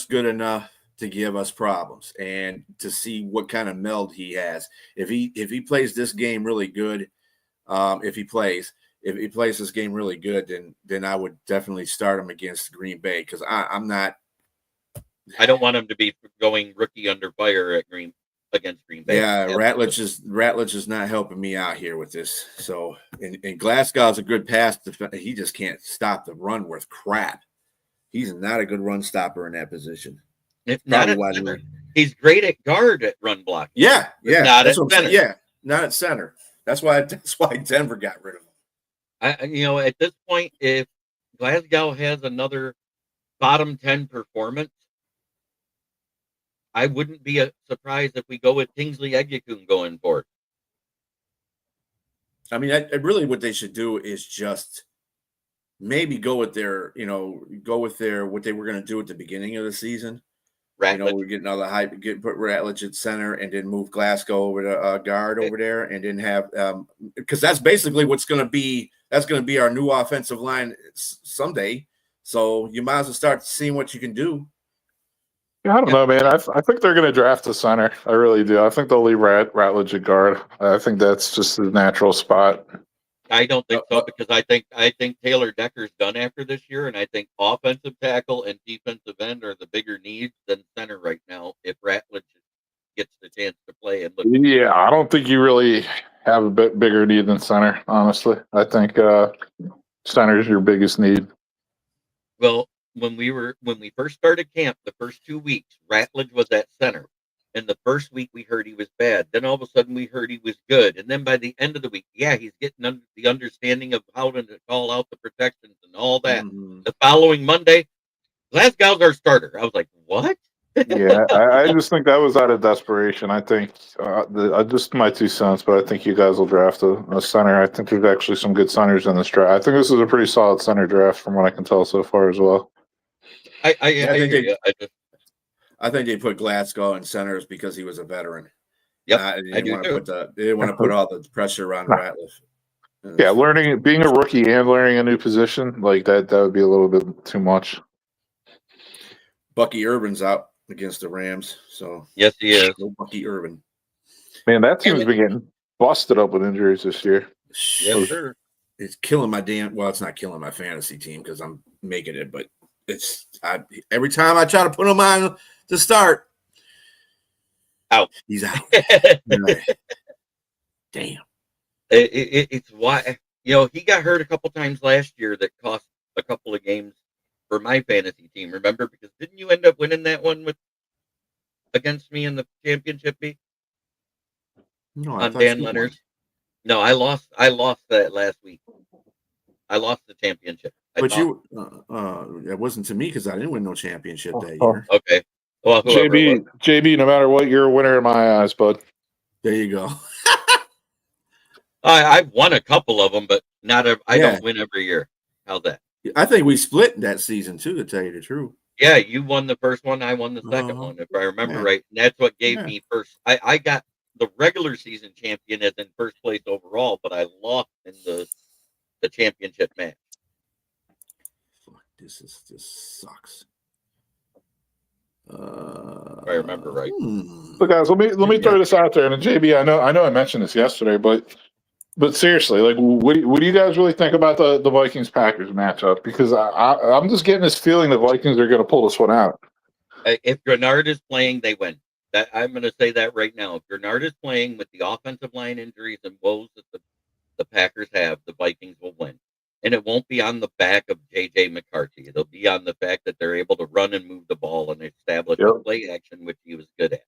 good enough to give us problems, and to see what kind of meld he has. If he plays this game really good, if he plays this game really good, then I would definitely start him against Green Bay, because I'm not.
I don't want him to be going rookie under fire against Green Bay.
Yeah, Ratledge is not helping me out here with this. So, and Glasgow's a good pass defender. He just can't stop the run worth crap. He's not a good run stopper in that position.
If not at center, he's great at guard at run block.
Yeah.
Not
That's
at
what I'm saying.
center.
Yeah, not at center. That's why Denver got rid of him.
At this point, if Glasgow has another bottom 10 performance, I wouldn't be surprised if we go with Kingsley Egekun going forward.
I mean, I really what they should do is just maybe go with what they were going to do at the beginning of the season.
Ratledge.
We're getting all the hype, put Ratledge at center, and then move Glasgow over to guard over there, and then have because that's basically what's going to be. That's going to be our new offensive line someday. So you might as well start seeing what you can do.
Yeah, I don't know, man. I think they're going to draft a center. I really do. I think they'll leave Ratledge at guard. I think that's just the natural spot.
I don't think so, because I think Taylor Decker's done after this year, and I think offensive tackle and defensive end are the bigger needs than center right now. If Ratledge gets the chance to play and look,
Yeah, I don't think you really have a bit bigger need than center. Honestly, I think center is your biggest need.
well, when we first started camp, the first 2 weeks, Ratledge was at center. And the first week we heard he was bad. Then all of a sudden we heard he was good. And then by the end of the week, he's getting the understanding of how to call out the protections and all that.
Mm-hmm.
The following Monday, Glasgow's our starter. I was like, what?
Yeah, I just think that was out of desperation. I think just my 2 cents, but I think you guys will draft a center. I think there's actually some good centers in this draft. I think this is a pretty solid center draft from what I can tell so far as well.
I think they put Glasgow in centers because he was a veteran.
Yep,
they didn't want to put all the pressure on Ratliff.
Yeah, being a rookie and learning a new position like that would be a little bit too much.
Bucky Urban's out against the Rams, so
yes, he is.
No Bucky Urban.
Man, that team's been getting busted up with injuries this year.
Yes, sir.
It's killing my it's not killing my fantasy team because I'm making it, but every time I try to put him on to start,
out.
He's out. Damn.
It's why he got hurt a couple times last year that cost a couple of games for my fantasy team. Remember, because didn't you end up winning that one against me in the championship beat
No, I
on
thought
Dan
you won.
Leonard's? No, I lost. I lost that last week. I lost the championship.
But it wasn't to me because I didn't win no championship that
Oh.
year.
Okay. Well, whoever it was.
JB, no matter what, you're a winner in my eyes, bud.
There you go.
I've won a couple of them, but I don't win every year. How's that?
I think we split that season too, to tell you the truth.
Yeah, you won the first one. I won the second one, if I remember right. And that's what gave me first. I got the regular season champion as in first place overall, but I lost in the championship match.
Fuck, this sucks.
If I remember right.
So guys, let me throw this out there. And JB, I know I mentioned this yesterday, but seriously, like, what do you guys really think about the Vikings Packers matchup? Because I'm just getting this feeling the Vikings are going to pull this one out.
If Grenard is playing, they win. That I'm going to say that right now. If Grenard is playing with the offensive line injuries and woes that the Packers have, the Vikings will win. And it won't be on the back of J.J. McCarthy. It'll be on the fact that they're able to run and move the ball and establish a play action, which he was good at.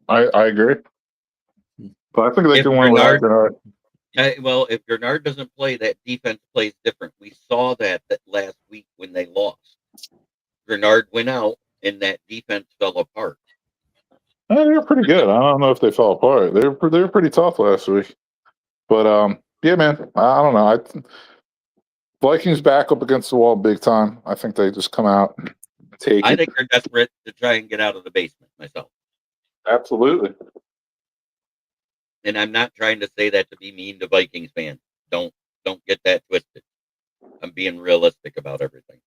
I agree. But I think they can win without Grenard.
Well, if Grenard doesn't play, that defense plays different. We saw that last week when they lost. Grenard went out, and that defense fell apart.
They were pretty good. I don't know if they fell apart. They were pretty tough last week. But yeah, man, I don't know. Vikings back up against the wall big time. I think they just come out and take it.
I think they're desperate to try and get out of the basement myself.
Absolutely.
And I'm not trying to say that to be mean to Vikings fans. Don't get that twisted. I'm being realistic about everything.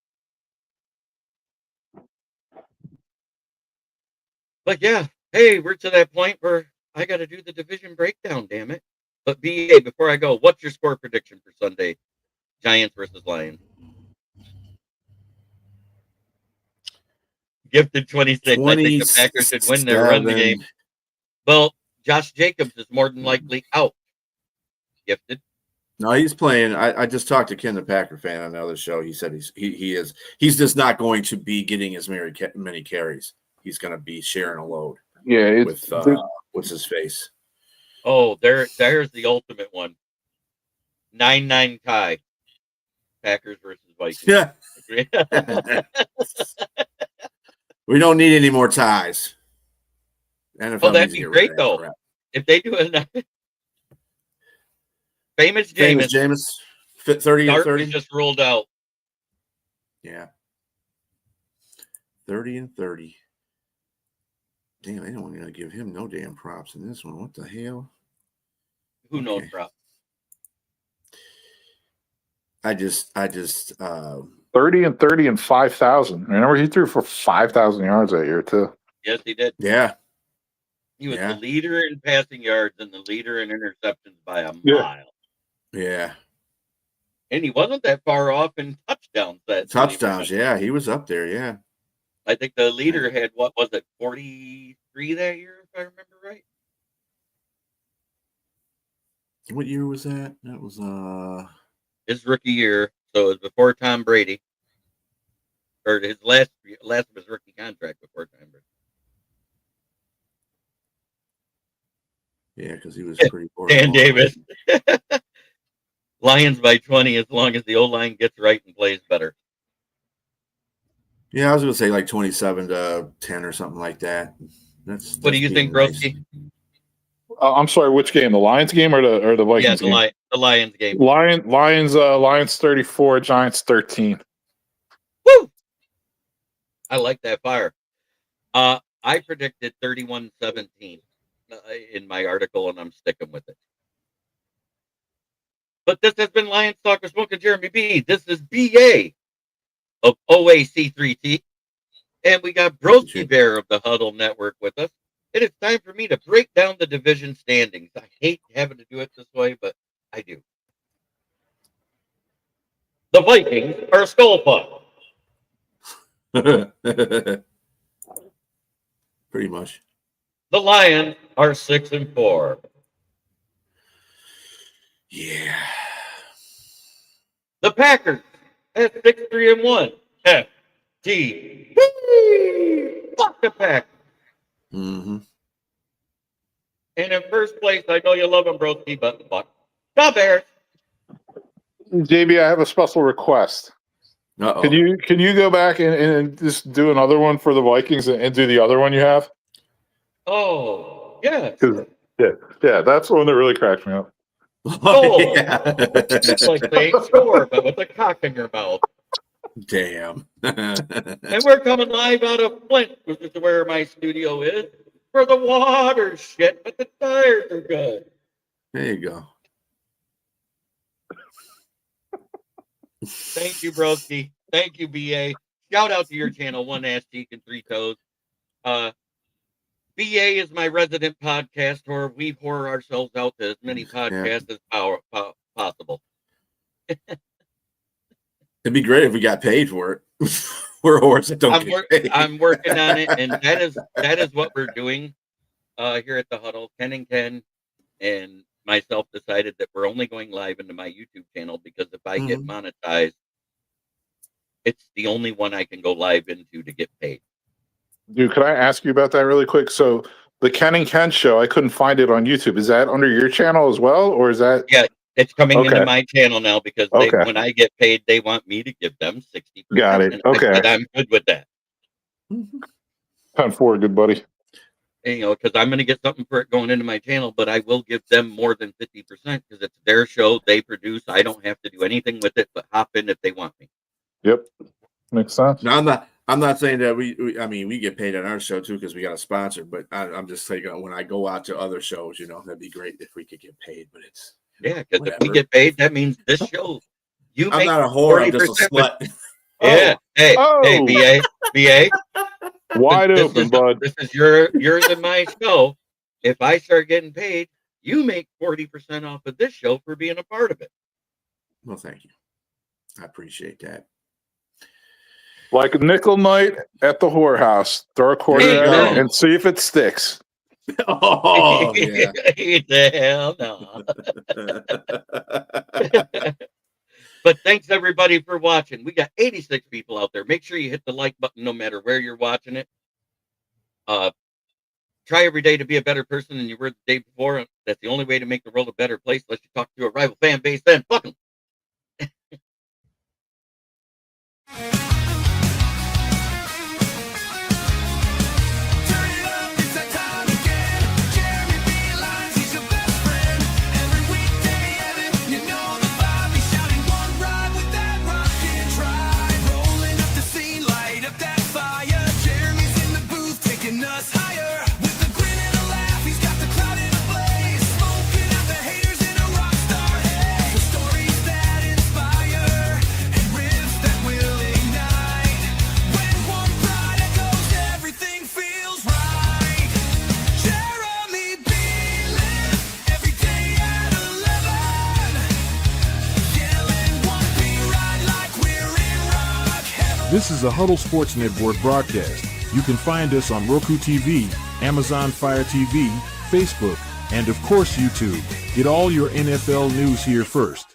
But yeah, hey, we're to that point where I got to do the division breakdown, damn it. But BA, before I go, what's your score prediction for Sunday? Giants versus Lions. Gifted 26. I think the Packers should win their run the game. Well, Josh Jacobs is more than likely out. Gifted.
No, he's playing. I just talked to Ken, the Packer fan, on another show. He said he's just not going to be getting as many carries. He's going to be sharing a load.
Yeah,
with what's his face.
Oh, there's the ultimate one. 9-9 tie. Packers versus Vikings.
Yeah. We don't need any more ties. NFL
that'd be great though. Crap. If they do it. Famous Jameis.
Fit 30 and 30.
Just ruled out.
Yeah. 30 and 30. Damn, they don't want to give him no damn props in this one. What the hell?
Who knows props?
I just
30 and 30 and 5,000. Remember, he threw for 5,000 yards that year too.
Yes, he did.
Yeah.
He was the leader in passing yards and the leader in interceptions by a mile.
Yeah.
And he wasn't that far off in touchdowns.
Touchdowns, yeah. He was up there, yeah.
I think the leader had, 43 that year, if I remember right?
What year was that? That was
his rookie year. So it was before Tom Brady. Or his last of his rookie contract before Tom Brady.
Yeah, because he was pretty poor.
Dan Davis. Lions by 20 as long as the O-line gets right and plays better.
Yeah, I was going to say like 27-10 or something like that. That's
what do you think, Broski?
Nice.
I'm sorry, which game? The Lions game or the Vikings game?
The Lions game.
Lions 34, Giants 13.
Woo! I like that fire. I predicted 31-17 in my article, and I'm sticking with it. But this has been Lions Talk with Smoke and Jeremy B. This is BA of OAC3T. And we got Broski Bear of the Huddle Network with us. It is time for me to break down the division standings. I hate having to do it this way, but I do. The Vikings are skull fucked.
Pretty much.
The Lions are 6-4.
Yeah.
The Packers That's 6-3-1. FT. Woo! Fuck the pack.
Mm-hmm.
And in first place, I know you love them, broski, but the Buck. The Bears.
JB, I have a special request.
Uh-oh.
Can you go back and just do another one for the Vikings and do the other one you have?
Oh, yeah.
'Cause- yeah, that's the one that really cracks me up.
Oh,
yeah.
it's like they ain't score, but with a cock in your mouth.
Damn.
And we're coming live out of Flint, which is where my studio is, where the water's shit, but the tires are good.
There you go.
Thank you, broski. Thank you, BA. Shout out to your channel, One Ass Cheek and Three Toes. BA is my resident podcast whore. We whore ourselves out to as many podcasts as possible.
It'd be great if we got paid for it. We're whores that don't get paid.
I'm working on it, and that is what we're doing here at the Huddle. Ken and Ken and myself decided that we're only going live into my YouTube channel because if I get monetized, it's the only one I can go live into to get paid.
Dude, could I ask you about that really quick? So the Ken and Ken show, I couldn't find it on YouTube. Is that under your channel as well, or is that?
Yeah, it's coming into my channel now because when I get paid, they want me to give them 60%.
Got it. Okay,
I said, I'm good with that.
10-4, good buddy.
And, because I'm going to get something for it going into my channel, but I will give them more than 50% because it's their show. They produce. I don't have to do anything with it, but hop in if they want me.
Yep, makes sense.
No, I'm not saying that we get paid on our show too because we got a sponsor, but I'm just saying when I go out to other shows, that'd be great if we could get paid. But it's
because if we get paid, that means this show.
I'm not a whore. I'm just a slut.
Yeah. Hey, BA.
Wide open, bud.
This is yours and my show. If I start getting paid, you make 40% off of this show for being a part of it.
Well, thank you. I appreciate that.
Like a nickel night at the whorehouse. Throw a quarter at it and see if it sticks.
Oh, yeah.
The hell no. But thanks everybody for watching. We got 86 people out there. Make sure you hit the like button no matter where you're watching it. Try every day to be a better person than you were the day before. That's the only way to make the world a better place. Unless you talk to a rival fan base, then fuck them.
This is a Huddle Sports Network broadcast. You can find us on Roku TV, Amazon Fire TV, Facebook, and of course YouTube. Get all your NFL news here first.